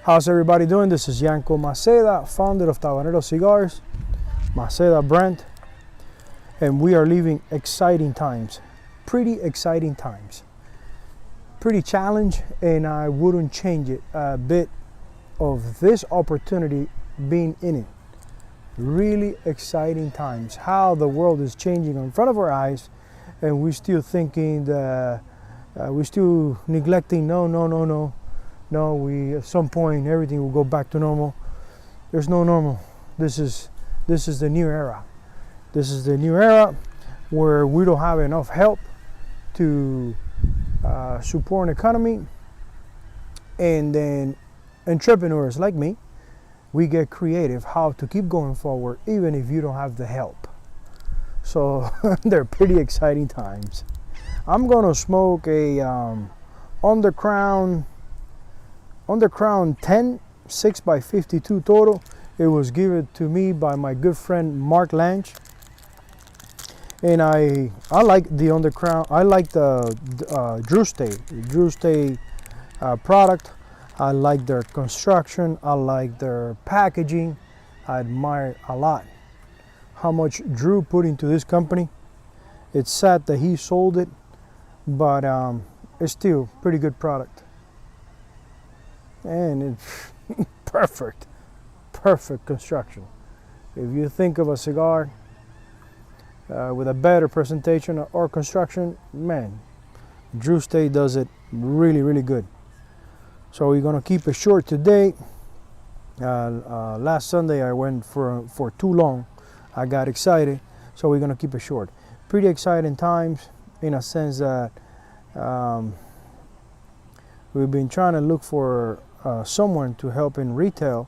How's everybody doing? This is Yanko Maceda, founder of Tabanero Cigars, Maceda brand, and we are living exciting times, pretty exciting times, pretty challenge, and I wouldn't change it a bit of this opportunity being in it. Really exciting times, how the world is changing in front of our eyes, and we're still thinking that we're still neglecting, no, we at some point everything will go back to normal. There's no normal. This is the new era. This is the new era where we don't have enough help to support an economy, and then entrepreneurs like me, we get creative how to keep going forward even if you don't have the help. So they're pretty exciting times. I'm gonna smoke a Undercrown 10 6x52 total. It was given to me by my good friend Mark Lange, and I like the Undercrown. I like the Drew Stay product. I like their construction. I like their packaging. I admire a lot how much Drew put into this company. It's sad that he sold it, but it's still pretty good product. And it's perfect construction. If you think of a cigar with a better presentation or construction, man, Drew Stay does it really good. So we're gonna keep it short today. Last Sunday I went for too long. I got excited, so we're gonna keep it short. Pretty exciting times in a sense that we've been trying to look for someone to help in retail,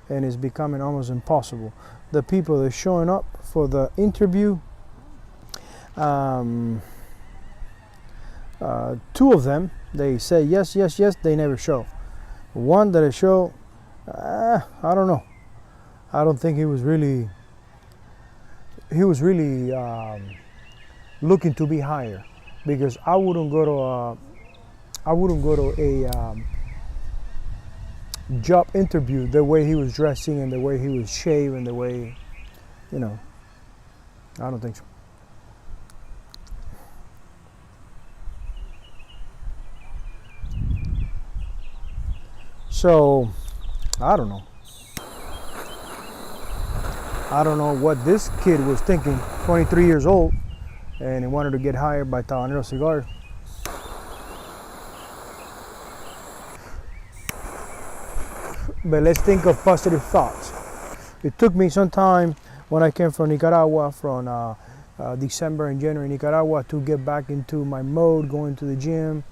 and it's becoming almost impossible. The people that are showing up for the interview, two of them, they say yes, they never show. One that I show, I don't know. I don't think he was really looking to be hired, because I wouldn't go to a job interview the way he was dressing and the way he was shaved and the way, I don't think so. So, I don't know what this kid was thinking, 23 years old, and he wanted to get hired by Tabanero Cigars. But let's think of positive thoughts. It took me some time when I came from Nicaragua, from December and January in Nicaragua, to get back into my mode, going to the gym,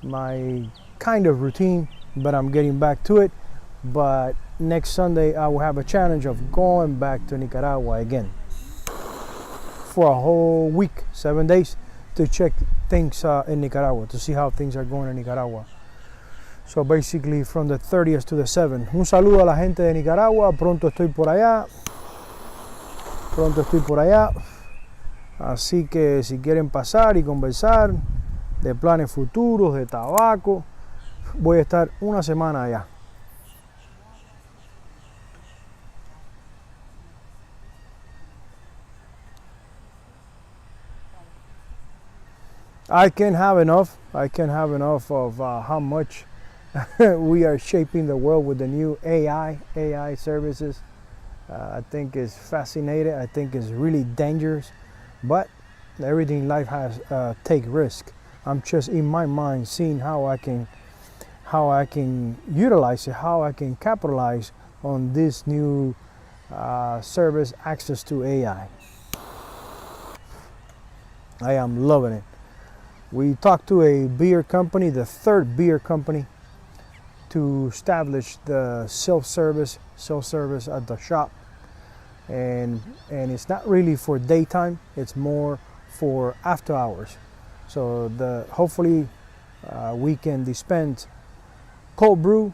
my kind of routine, but I'm getting back to it. But next Sunday I will have a challenge of going back to Nicaragua again for a whole week, 7 days, to check things in Nicaragua, to see how things are going in Nicaragua. So basically from the 30th to the 7th. Un saludo a la gente de Nicaragua. Pronto estoy por allá. Así que si quieren pasar y conversar de planes futuros, de tabaco, voy a estar una semana allá. I can't have enough of how much we are shaping the world with the new AI services. I think it's fascinating. I think it's really dangerous, but everything in life has take risk. I'm just in my mind seeing how I can utilize it, how I can capitalize on this new service, access to AI. I am loving it. We talked to a beer company, the third beer company, to establish the self-service at the shop, and it's not really for daytime, it's more for after hours. So hopefully we can dispense cold brew,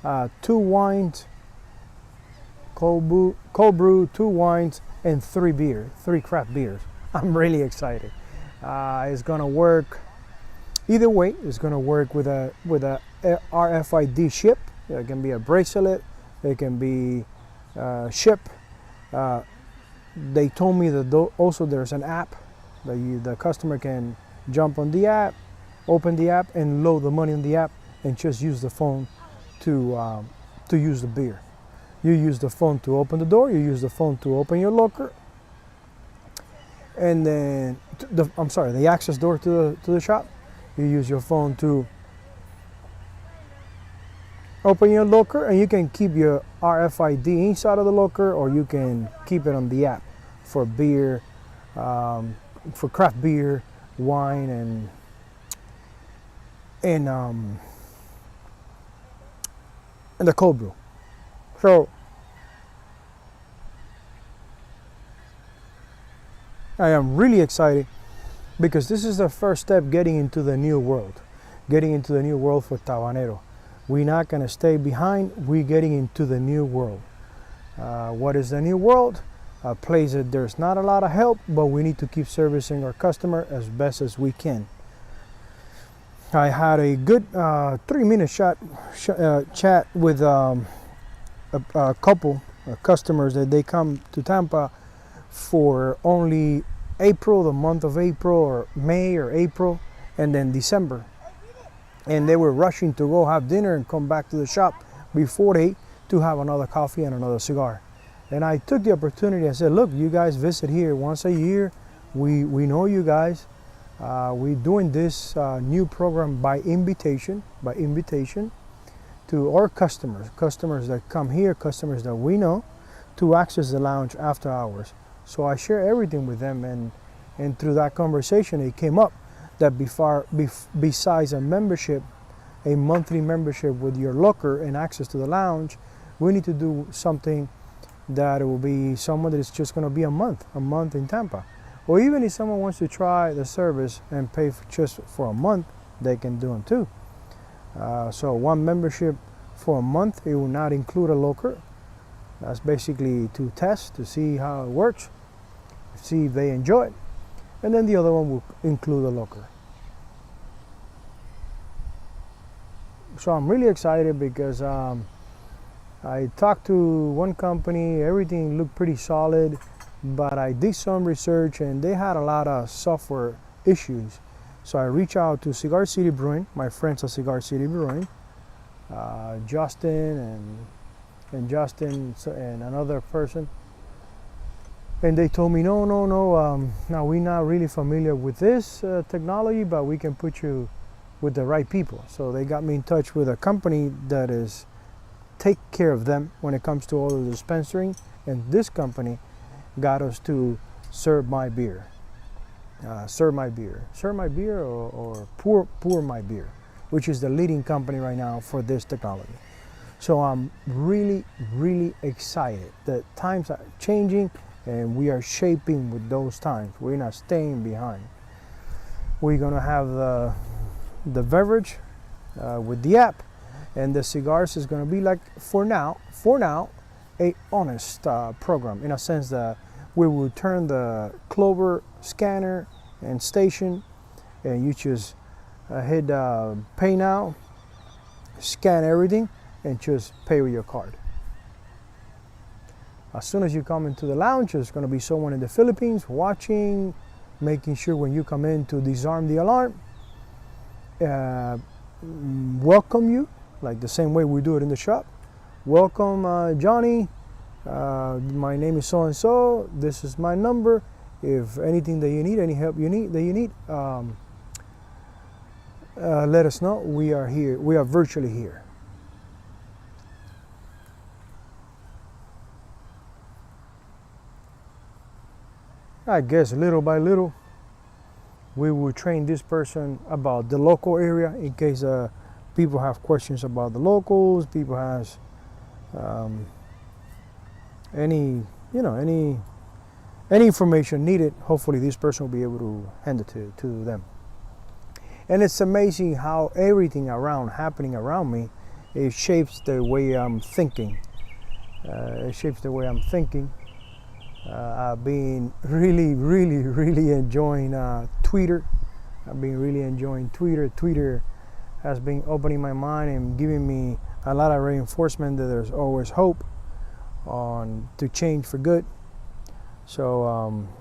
2 wines, cold brew, 2 wines, and 3 craft beers. I'm really excited. It's gonna work either way. It's gonna work with a RFID chip. It can be a bracelet. It can be chip. They told me that also there's an app that the customer can jump on the app, open the app, and load the money in the app, and just use the phone to use the beer. You use the phone to open the door. You use the phone to open your locker, and then the access door to the shop. You use your phone to open your locker, and you can keep your RFID inside of the locker, or you can keep it on the app for beer, for craft beer, wine, and the cold brew. So I am really excited because this is the first step getting into the new world for Tabanero. We're not going to stay behind. We're getting into the new world. What is the new world? A place that there's not a lot of help, but we need to keep servicing our customer as best as we can. I had a good 3-minute chat with a couple of customers that they come to Tampa for only April, the month of April, or May or April, and then December. And they were rushing to go have dinner and come back to the shop before 8 to have another coffee and another cigar. And I took the opportunity. I said, look, you guys visit here once a year. We know you guys. We're doing this new program by invitation to our customers that come here, customers that we know, to access the lounge after hours. So I share everything with them, and through that conversation, it came up that besides a membership, a monthly membership with your locker and access to the lounge, we need to do something that will be someone that is just going to be a month in Tampa. Or even if someone wants to try the service and pay just for a month, they can do it too. So one membership for a month, it will not include a locker. That's basically to test, to see how it works, see if they enjoy it. And then the other one will include a locker. So I'm really excited because I talked to one company, everything looked pretty solid, but I did some research and they had a lot of software issues. So I reached out to Cigar City Brewing, my friends at Cigar City Brewing, Justin and another person. And they told me, no, we're not really familiar with this technology, but we can put you with the right people. So they got me in touch with a company that is take care of them when it comes to all of the dispensing, and this company got us to serve my beer, or pour my beer, which is the leading company right now for this technology. So I'm really, really excited that times are changing and we are shaping with those times. We're not staying behind. We're gonna have the beverage with the app, and the cigars is gonna be like, for now, a honest program, in a sense that we will turn the Clover scanner and station, and you just hit pay now, scan everything, and just pay with your card. As soon as you come into the lounge, there's going to be someone in the Philippines watching, making sure when you come in to disarm the alarm, welcome you, like the same way we do it in the shop. Welcome, Johnny. My name is so and so. This is my number. If anything that you need, any help you need, let us know. We are here. We are virtually here. I guess little by little, we will train this person about the local area in case people have questions about the locals. People has any information needed. Hopefully, this person will be able to hand it to them. And it's amazing how everything happening around me, it shapes the way I'm thinking. I've been really enjoying Twitter. I've been really enjoying Twitter. Twitter has been opening my mind and giving me a lot of reinforcement that there's always hope to change for good. So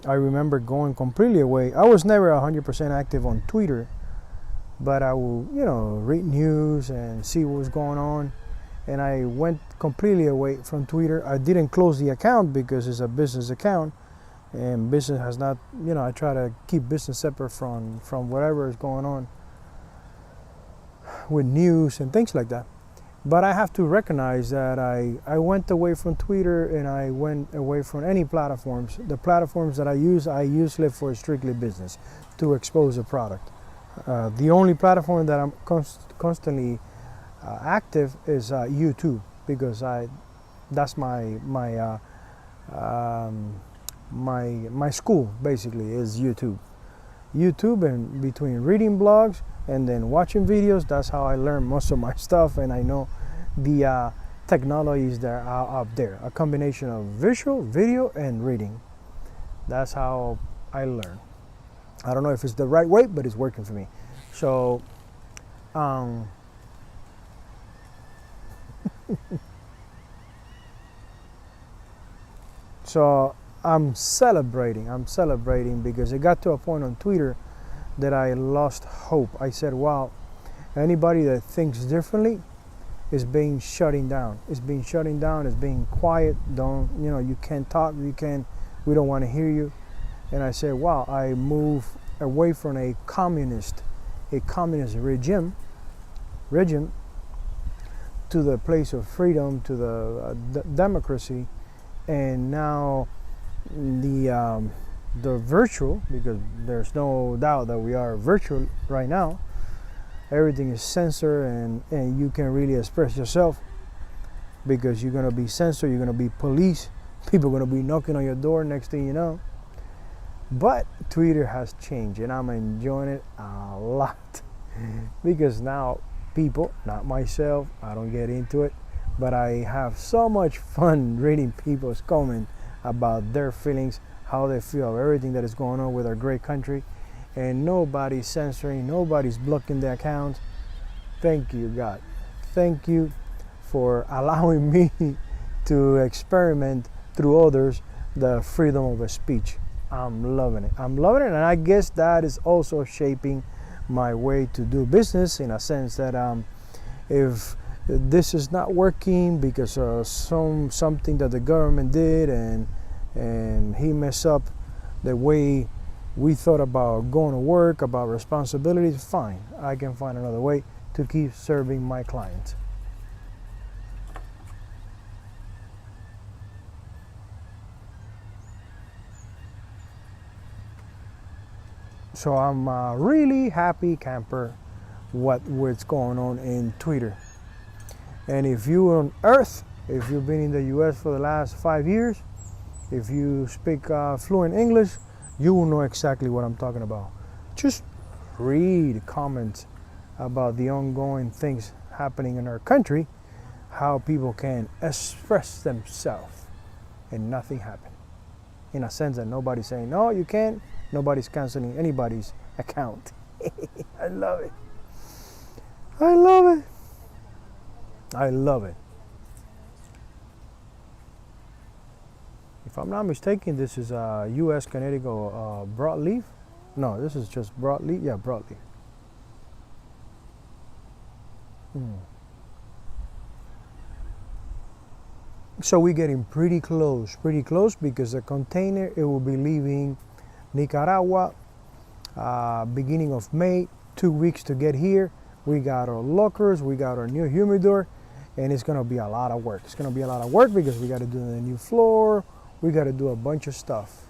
I remember going completely away. I was never 100% active on Twitter, but I will, read news and see what was going on. And I went completely away from Twitter. I didn't close the account because it's a business account, and business has not, I try to keep business separate from whatever is going on with news and things like that. But I have to recognize that I went away from Twitter, and I went away from any platforms. The platforms that I use for strictly business, to expose a product. The only platform that I'm constantly active is YouTube, because that's my school basically is YouTube. And between reading blogs and then watching videos, that's how I learn most of my stuff, and I know the technologies that are out there. A combination of visual, video, and reading. That's how I learn. I don't know if it's the right way, but it's working for me. So so I'm celebrating because it got to a point on Twitter that I lost hope. I said, wow, anybody that thinks differently is being shutting down. It's being shutting down, it's being quiet. You can't talk, we don't want to hear you. And I said, wow, I move away from a communist regime to the place of freedom, to the democracy, and now the virtual, because there's no doubt that we are virtual right now. Everything is censored, and you can really express yourself, because you're going to be censored, you're going to be policed, people are going to be knocking on your door next thing you know. But Twitter has changed, and I'm enjoying it a lot, because now people, not myself, I don't get into it, but I have so much fun reading people's comments about their feelings, how they feel, everything that is going on with our great country, and nobody's censoring, nobody's blocking the accounts. Thank you, God. Thank you for allowing me to experiment through others the freedom of speech. I'm loving it, and I guess that is also shaping my way to do business, in a sense that if this is not working because of something that the government did, and he messed up the way we thought about going to work, about responsibilities, fine, I can find another way to keep serving my clients. So I'm a really happy camper what's going on in Twitter. And if you're on Earth, if you've been in the US for the last 5 years, if you speak fluent English, you will know exactly what I'm talking about. Just read comments about the ongoing things happening in our country, how people can express themselves and nothing happen. In a sense that nobody's saying, no, you can't. Nobody's canceling anybody's account. I love it. I love it. I love it. If I'm not mistaken, this is a U.S. Connecticut broadleaf. No, this is just broadleaf. Yeah, broadleaf. So we're getting pretty close, because the container, it will be leaving Nicaragua beginning of May, 2 weeks to get here. We got our lockers, we got our new humidor, and it's gonna be a lot of work. It's gonna be a lot of work because we gotta do the new floor, we gotta do a bunch of stuff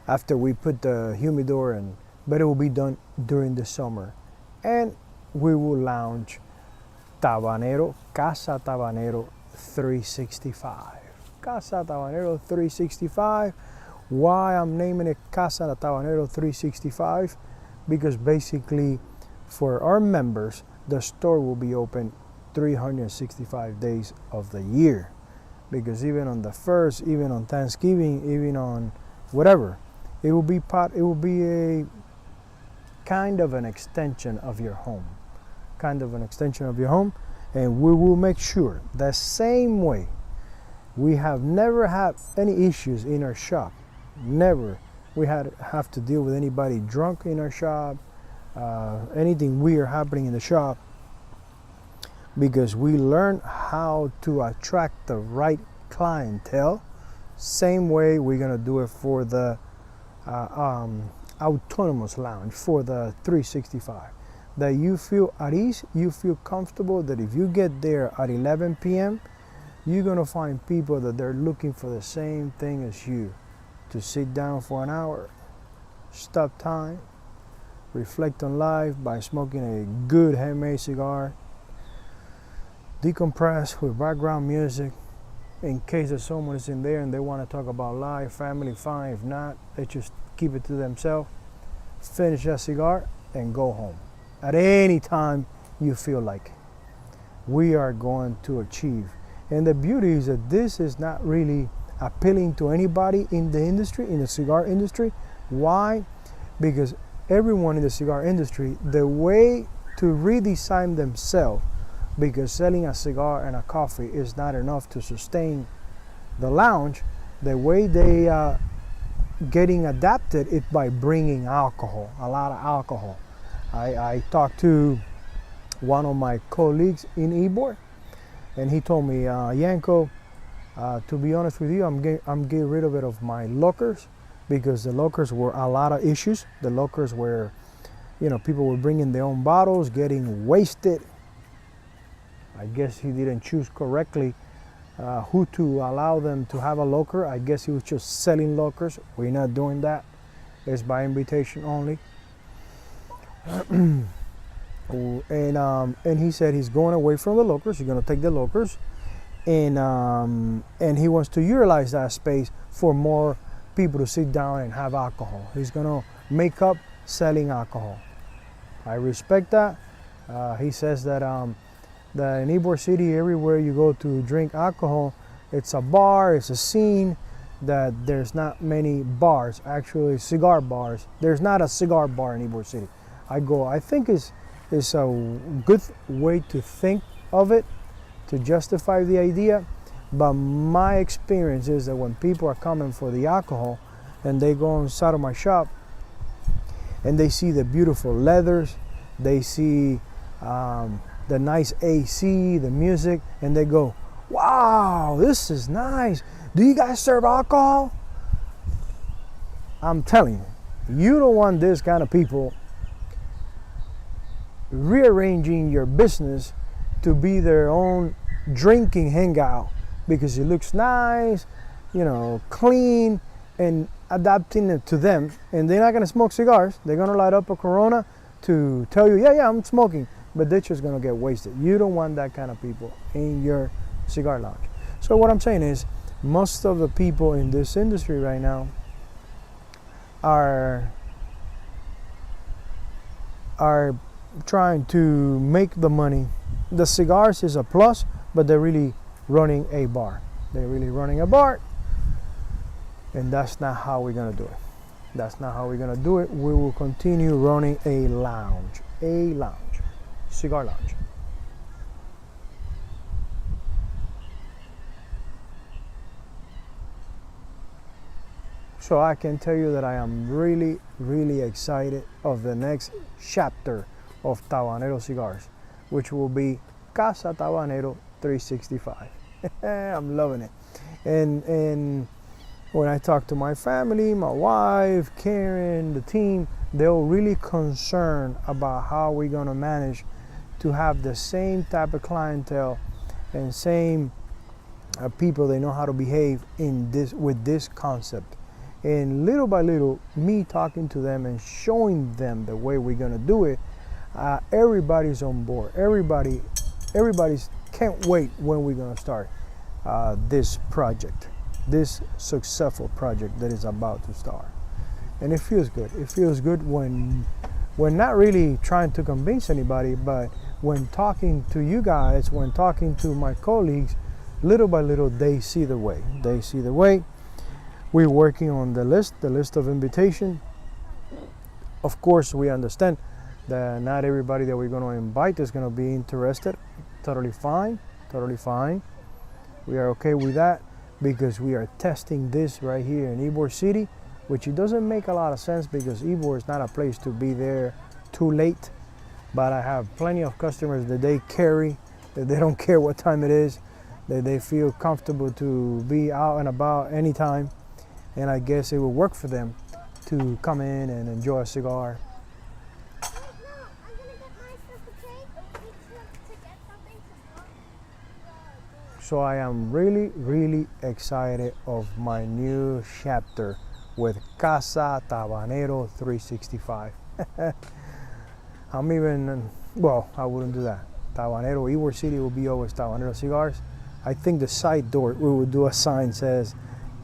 after we put the humidor in, but it will be done during the summer. And we will launch Casa Tabanero 365. Casa Tabanero 365. Why I'm naming it Casa Tabanero 365? Because basically for our members, the store will be open 365 days of the year. Because even on the first, even on Thanksgiving, even on whatever, it will be kind of an extension of your home. Kind of an extension of your home. And we will make sure the same way we have never had any issues in our shop. Never. We have to deal with anybody drunk in our shop, anything weird happening in the shop, because we learn how to attract the right clientele. Same way we're gonna do it for the autonomous lounge, for the 365. That you feel at ease, you feel comfortable, that if you get there at 11 p.m., you're gonna find people that they're looking for the same thing as you, to sit down for an hour, stop time, reflect on life by smoking a good handmade cigar, decompress with background music, in case that someone is in there and they want to talk about life, family, fine. If not, they just keep it to themselves, finish that cigar, and go home. At any time you feel like it. We are going to achieve. And the beauty is that this is not really appealing to anybody in the industry, in the cigar industry. Why? Because everyone in the cigar industry, the way to redesign themselves, because selling a cigar and a coffee is not enough to sustain the lounge, the way they are getting adapted is by bringing alcohol, a lot of alcohol. I talked to one of my colleagues in Ybor, and he told me, Yanko, to be honest with you, I'm getting rid of my lockers, because the lockers were a lot of issues. The lockers were, people were bringing their own bottles, getting wasted. I guess he didn't choose correctly who to allow them to have a locker. I guess he was just selling lockers. We're not doing that. It's by invitation only. And he said he's going away from the lockers. He's going to take the lockers, and he wants to utilize that space for more people to sit down and have alcohol. He's going to make up selling alcohol. I respect that. He says that that in Ybor City, everywhere you go to drink alcohol, it's a bar, it's a scene, that there's not many bars, actually cigar bars. There's not a cigar bar in Ybor City. I think it's a good way to think of it, to justify the idea. But my experience is that when people are coming for the alcohol and they go inside of my shop and they see the beautiful leathers, they see the nice AC, the music, and they go, wow, this is nice. Do you guys serve alcohol? I'm telling you, you don't want this kind of people rearranging your business to be their own drinking hangout, because it looks nice, clean, and adapting it to them. And they're not gonna smoke cigars. They're gonna light up a Corona to tell you, yeah, I'm smoking, but they're just gonna get wasted. You don't want that kind of people in your cigar lounge. So what I'm saying is, most of the people in this industry right now are trying to make the money. The cigars is a plus, but they're really running a bar. They're really running a bar, and that's not how we're gonna do it. That's not how we're gonna do it. We will continue running a lounge, cigar lounge. So I can tell you that I am really, really excited of the next chapter of Tabanero Cigars, which will be Casa Tabanero 365. I'm loving it. And when I talk to my family, my wife, Karen, the team, they're really concerned about how we're gonna manage to have the same type of clientele and same people they know how to behave in this, with this concept. And little by little, me talking to them and showing them the way we're gonna do it, everybody's on board. Everybody's can't wait when we're gonna start this project, this successful project that is about to start. And it feels good. It feels good when we're not really trying to convince anybody, but when talking to you guys, when talking to my colleagues, little by little, they see the way. They see the way. We're working on the list of invitation Of course, we understand that not everybody that we're going to invite is going to be interested. Totally fine, totally fine. We are okay with that because we are testing this right here in Ybor City, which it doesn't make a lot of sense because Ybor is not a place to be there too late. But I have plenty of customers that they carry, that they don't care what time it is, that they feel comfortable to be out and about anytime. And I guess it will work for them to come in and enjoy a cigar. So I am really, really excited of my new chapter with Casa Tabanero 365. I'm even, well, I wouldn't do that. Tabanero, Ybor City will be always Tabanero Cigars. I think the side door, we will do a sign says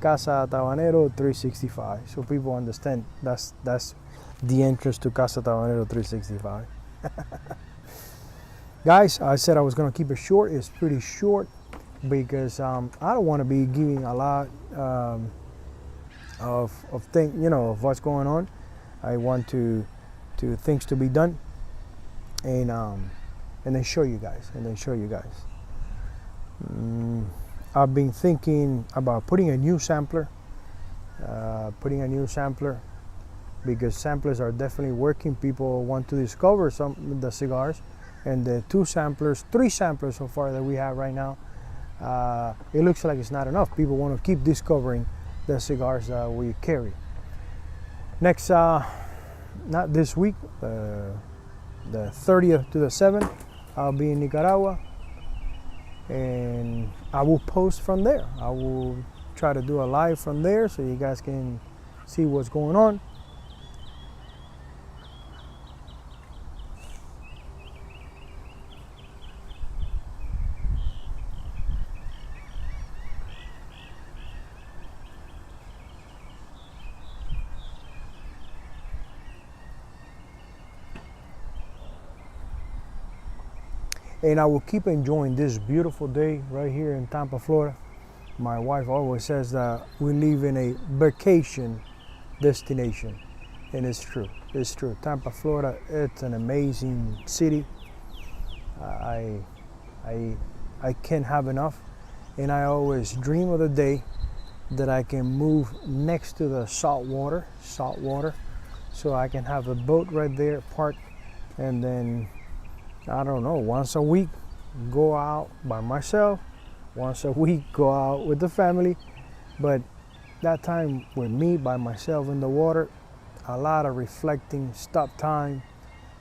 Casa Tabanero 365. So people understand that's the entrance to Casa Tabanero 365. Guys, I said I was gonna keep it short. It's pretty short because I don't want to be giving a lot of things, you know, of what's going on. I want to things to be done, and then show you guys, I've been thinking about putting a new sampler, because samplers are definitely working. People want to discover some of the cigars, and the three samplers so far that we have right now, it looks like it's not enough. People want to keep discovering the cigars that we carry. Next, not this week, the 30th to the 7th, I'll be in Nicaragua, and I will post from there. I will try to do a live from there so you guys can see what's going on. And I will keep enjoying this beautiful day right here in Tampa, Florida. My wife always says that we live in a vacation destination, and it's true. It's true. Tampa, Florida, it's an amazing city. I can't have enough, and I always dream of the day that I can move next to the salt water, so I can have a boat right there parked, and then I don't know, once a week go out by myself, once a week go out with the family, but that time with me by myself in the water, a lot of reflecting, stop time,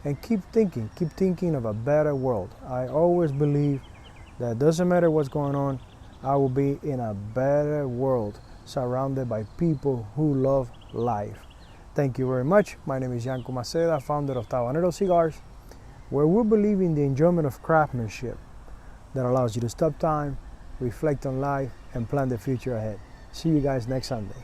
and keep thinking of a better world. I always believe that doesn't matter what's going on, I will be in a better world surrounded by people who love life. Thank you very much. My name is Yanko Maceda, founder of Tabanero Cigars, where we believe in the enjoyment of craftsmanship that allows you to stop time, reflect on life, and plan the future ahead. See you guys next Sunday.